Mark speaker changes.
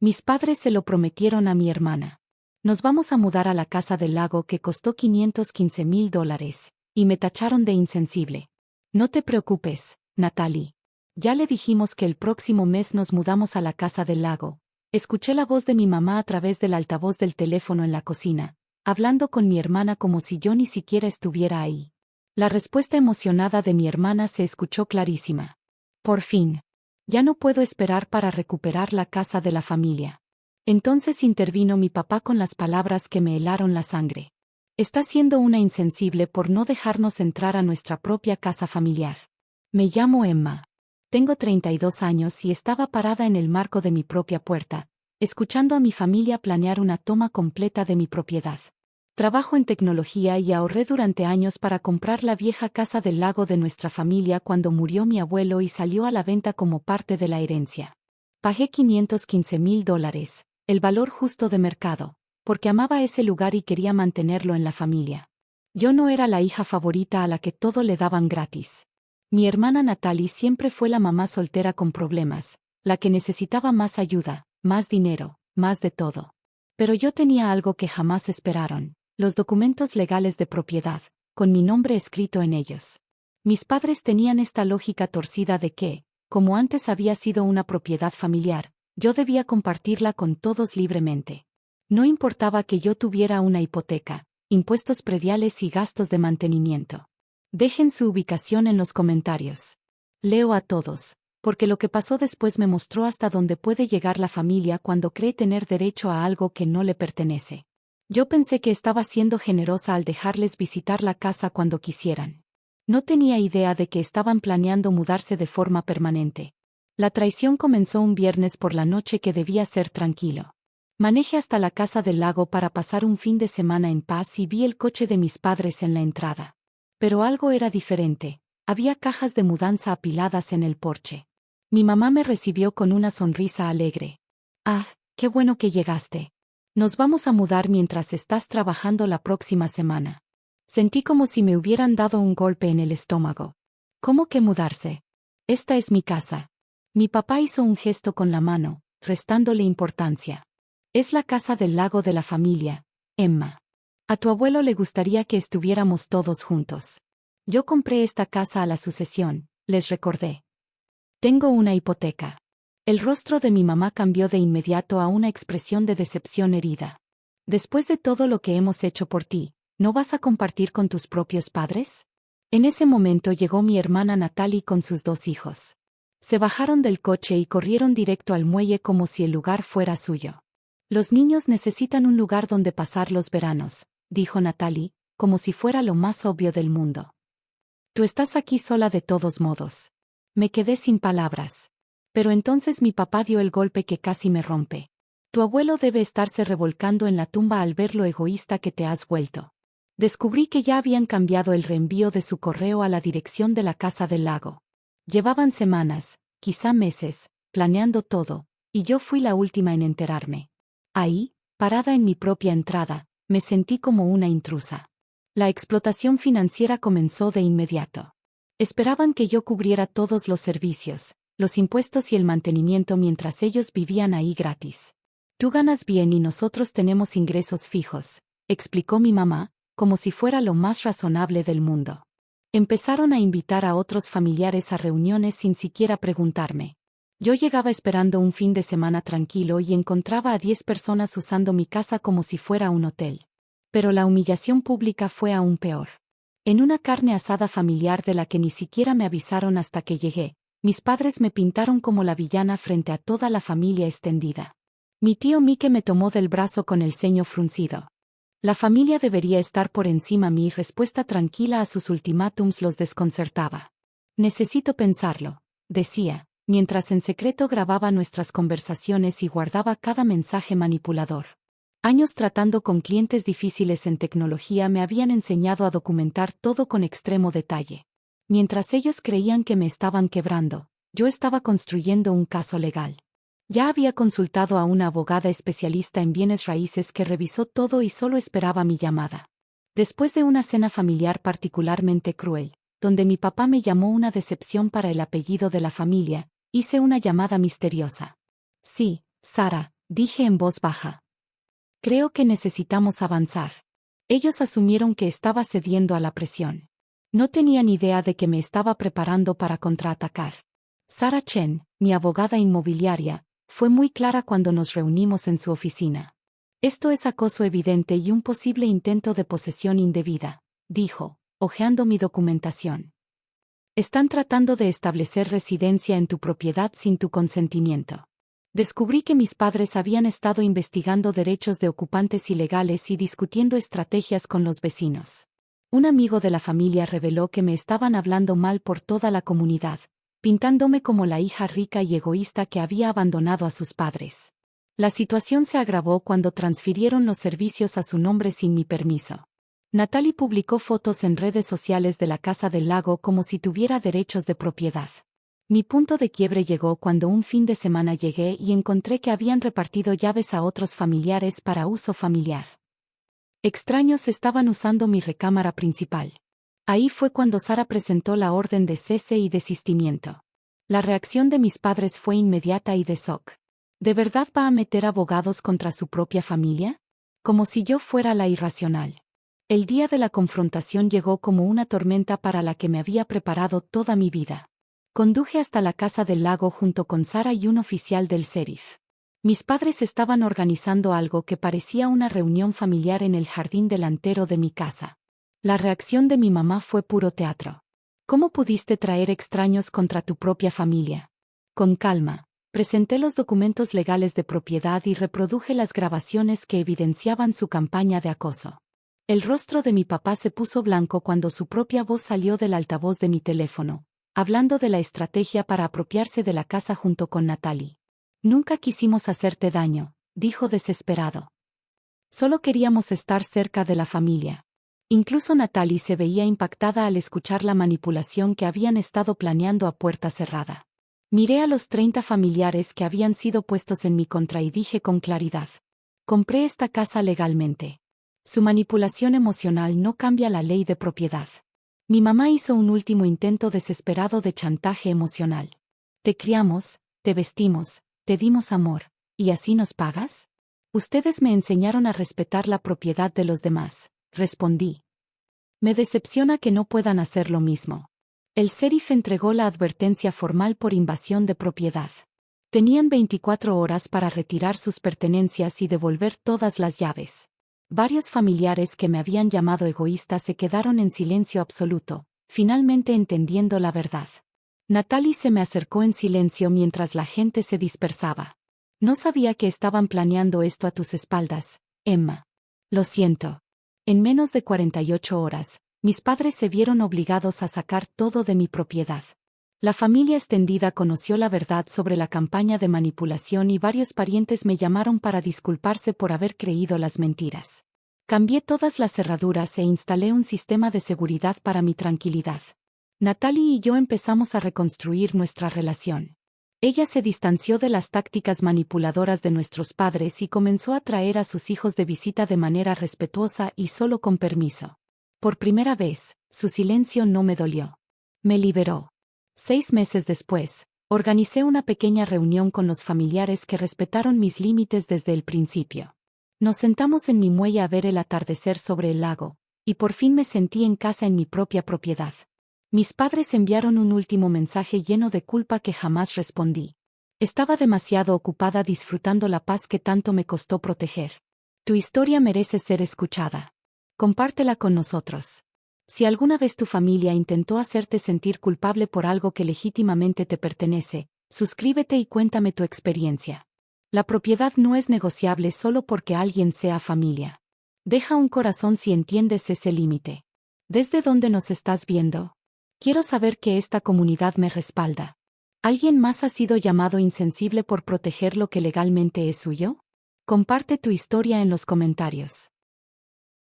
Speaker 1: Mis padres se lo prometieron a mi hermana. Nos vamos a mudar a la casa del lago que costó $515,000, y me tacharon de insensible. No te preocupes, Natalie. Ya le dijimos que el próximo mes nos mudamos a la casa del lago. Escuché la voz de mi mamá a través del altavoz del teléfono en la cocina, hablando con mi hermana como si yo ni siquiera estuviera ahí. La respuesta emocionada de mi hermana se escuchó clarísima. Por fin. Ya no puedo esperar para recuperar la casa de la familia. Entonces intervino mi papá con las palabras que me helaron la sangre. Está siendo una insensible por no dejarnos entrar a nuestra propia casa familiar. Me llamo Emma. Tengo 32 años y estaba parada en el marco de mi propia puerta, escuchando a mi familia planear una toma completa de mi propiedad. Trabajo en tecnología y ahorré durante años para comprar la vieja casa del lago de nuestra familia cuando murió mi abuelo y salió a la venta como parte de la herencia. Pagué $515,000, el valor justo de mercado, porque amaba ese lugar y quería mantenerlo en la familia. Yo no era la hija favorita a la que todo le daban gratis. Mi hermana Natalie siempre fue la mamá soltera con problemas, la que necesitaba más ayuda, más dinero, más de todo. Pero yo tenía algo que jamás esperaron: los documentos legales de propiedad, con mi nombre escrito en ellos. Mis padres tenían esta lógica torcida de que, como antes había sido una propiedad familiar, yo debía compartirla con todos libremente. No importaba que yo tuviera una hipoteca, impuestos prediales y gastos de mantenimiento. Dejen su ubicación en los comentarios. Leo a todos, porque lo que pasó después me mostró hasta dónde puede llegar la familia cuando cree tener derecho a algo que no le pertenece. Yo pensé que estaba siendo generosa al dejarles visitar la casa cuando quisieran. No tenía idea de que estaban planeando mudarse de forma permanente. La traición comenzó un viernes por la noche que debía ser tranquilo. Manejé hasta la casa del lago para pasar un fin de semana en paz y vi el coche de mis padres en la entrada. Pero algo era diferente. Había cajas de mudanza apiladas en el porche. Mi mamá me recibió con una sonrisa alegre. «Ah, qué bueno que llegaste. Nos vamos a mudar mientras estás trabajando la próxima semana». Sentí como si me hubieran dado un golpe en el estómago. ¿Cómo que mudarse? Esta es mi casa. Mi papá hizo un gesto con la mano, restándole importancia. Es la casa del lago de la familia, Emma. A tu abuelo le gustaría que estuviéramos todos juntos. Yo compré esta casa a la sucesión, les recordé. Tengo una hipoteca. El rostro de mi mamá cambió de inmediato a una expresión de decepción herida. Después de todo lo que hemos hecho por ti, ¿no vas a compartir con tus propios padres? En ese momento llegó mi hermana Natalie con sus 2 hijos. Se bajaron del coche y corrieron directo al muelle como si el lugar fuera suyo. Los niños necesitan un lugar donde pasar los veranos, dijo Natalie, como si fuera lo más obvio del mundo. Tú estás aquí sola de todos modos. Me quedé sin palabras. Pero entonces mi papá dio el golpe que casi me rompe. Tu abuelo debe estarse revolcando en la tumba al ver lo egoísta que te has vuelto. Descubrí que ya habían cambiado el reenvío de su correo a la dirección de la casa del lago. Llevaban semanas, quizá meses, planeando todo, y yo fui la última en enterarme. Ahí, parada en mi propia entrada, me sentí como una intrusa. La explotación financiera comenzó de inmediato. Esperaban que yo cubriera todos los servicios, los impuestos y el mantenimiento mientras ellos vivían ahí gratis. Tú ganas bien y nosotros tenemos ingresos fijos, explicó mi mamá, como si fuera lo más razonable del mundo. Empezaron a invitar a otros familiares a reuniones sin siquiera preguntarme. Yo llegaba esperando un fin de semana tranquilo y encontraba a 10 personas usando mi casa como si fuera un hotel. Pero la humillación pública fue aún peor. En una carne asada familiar de la que ni siquiera me avisaron hasta que llegué, mis padres me pintaron como la villana frente a toda la familia extendida. Mi tío Mike me tomó del brazo con el ceño fruncido. La familia debería estar por encima. Mi respuesta tranquila a sus ultimátums los desconcertaba. Necesito pensarlo, decía, mientras en secreto grababa nuestras conversaciones y guardaba cada mensaje manipulador. Años tratando con clientes difíciles en tecnología me habían enseñado a documentar todo con extremo detalle. Mientras ellos creían que me estaban quebrando, yo estaba construyendo un caso legal. Ya había consultado a una abogada especialista en bienes raíces que revisó todo y solo esperaba mi llamada. Después de una cena familiar particularmente cruel, donde mi papá me llamó una decepción para el apellido de la familia, hice una llamada misteriosa. Sí, Sara, dije en voz baja. Creo que necesitamos avanzar. Ellos asumieron que estaba cediendo a la presión. No tenían idea de que me estaba preparando para contraatacar. Sarah Chen, mi abogada inmobiliaria, fue muy clara cuando nos reunimos en su oficina. Esto es acoso evidente y un posible intento de posesión indebida, dijo, hojeando mi documentación. Están tratando de establecer residencia en tu propiedad sin tu consentimiento. Descubrí que mis padres habían estado investigando derechos de ocupantes ilegales y discutiendo estrategias con los vecinos. Un amigo de la familia reveló que me estaban hablando mal por toda la comunidad, pintándome como la hija rica y egoísta que había abandonado a sus padres. La situación se agravó cuando transfirieron los servicios a su nombre sin mi permiso. Natalie publicó fotos en redes sociales de la Casa del Lago como si tuviera derechos de propiedad. Mi punto de quiebre llegó cuando un fin de semana llegué y encontré que habían repartido llaves a otros familiares para uso familiar. Extraños estaban usando mi recámara principal. Ahí fue cuando Sara presentó la orden de cese y desistimiento. La reacción de mis padres fue inmediata y de shock. ¿De verdad va a meter abogados contra su propia familia? Como si yo fuera la irracional. El día de la confrontación llegó como una tormenta para la que me había preparado toda mi vida. Conduje hasta la Casa del Lago junto con Sara y un oficial del sheriff. Mis padres estaban organizando algo que parecía una reunión familiar en el jardín delantero de mi casa. La reacción de mi mamá fue puro teatro. ¿Cómo pudiste traer extraños contra tu propia familia? Con calma, presenté los documentos legales de propiedad y reproduje las grabaciones que evidenciaban su campaña de acoso. El rostro de mi papá se puso blanco cuando su propia voz salió del altavoz de mi teléfono, hablando de la estrategia para apropiarse de la casa junto con Natalie. Nunca quisimos hacerte daño, dijo desesperado. Solo queríamos estar cerca de la familia. Incluso Natalie se veía impactada al escuchar la manipulación que habían estado planeando a puerta cerrada. Miré a los 30 familiares que habían sido puestos en mi contra y dije con claridad. Compré esta casa legalmente. Su manipulación emocional no cambia la ley de propiedad. Mi mamá hizo un último intento desesperado de chantaje emocional. Te criamos, te vestimos, te dimos amor, ¿y así nos pagas? Ustedes me enseñaron a respetar la propiedad de los demás, respondí. Me decepciona que no puedan hacer lo mismo. El sheriff entregó la advertencia formal por invasión de propiedad. Tenían 24 horas para retirar sus pertenencias y devolver todas las llaves. Varios familiares que me habían llamado egoísta se quedaron en silencio absoluto, finalmente entendiendo la verdad. Natalie se me acercó en silencio mientras la gente se dispersaba. No sabía que estaban planeando esto a tus espaldas, Emma. Lo siento. En menos de 48 horas, mis padres se vieron obligados a sacar todo de mi propiedad. La familia extendida conoció la verdad sobre la campaña de manipulación y varios parientes me llamaron para disculparse por haber creído las mentiras. Cambié todas las cerraduras e instalé un sistema de seguridad para mi tranquilidad. Natalie y yo empezamos a reconstruir nuestra relación. Ella se distanció de las tácticas manipuladoras de nuestros padres y comenzó a traer a sus hijos de visita de manera respetuosa y solo con permiso. Por primera vez, su silencio no me dolió. Me liberó. 6 meses después, organicé una pequeña reunión con los familiares que respetaron mis límites desde el principio. Nos sentamos en mi muelle a ver el atardecer sobre el lago, y por fin me sentí en casa en mi propia propiedad. Mis padres enviaron un último mensaje lleno de culpa que jamás respondí. Estaba demasiado ocupada disfrutando la paz que tanto me costó proteger. Tu historia merece ser escuchada. Compártela con nosotros. Si alguna vez tu familia intentó hacerte sentir culpable por algo que legítimamente te pertenece, suscríbete y cuéntame tu experiencia. La propiedad no es negociable solo porque alguien sea familia. Deja un corazón si entiendes ese límite. ¿Desde dónde nos estás viendo? Quiero saber que esta comunidad me respalda. ¿Alguien más ha sido llamado insensible por proteger lo que legalmente es suyo? Comparte tu historia en los comentarios.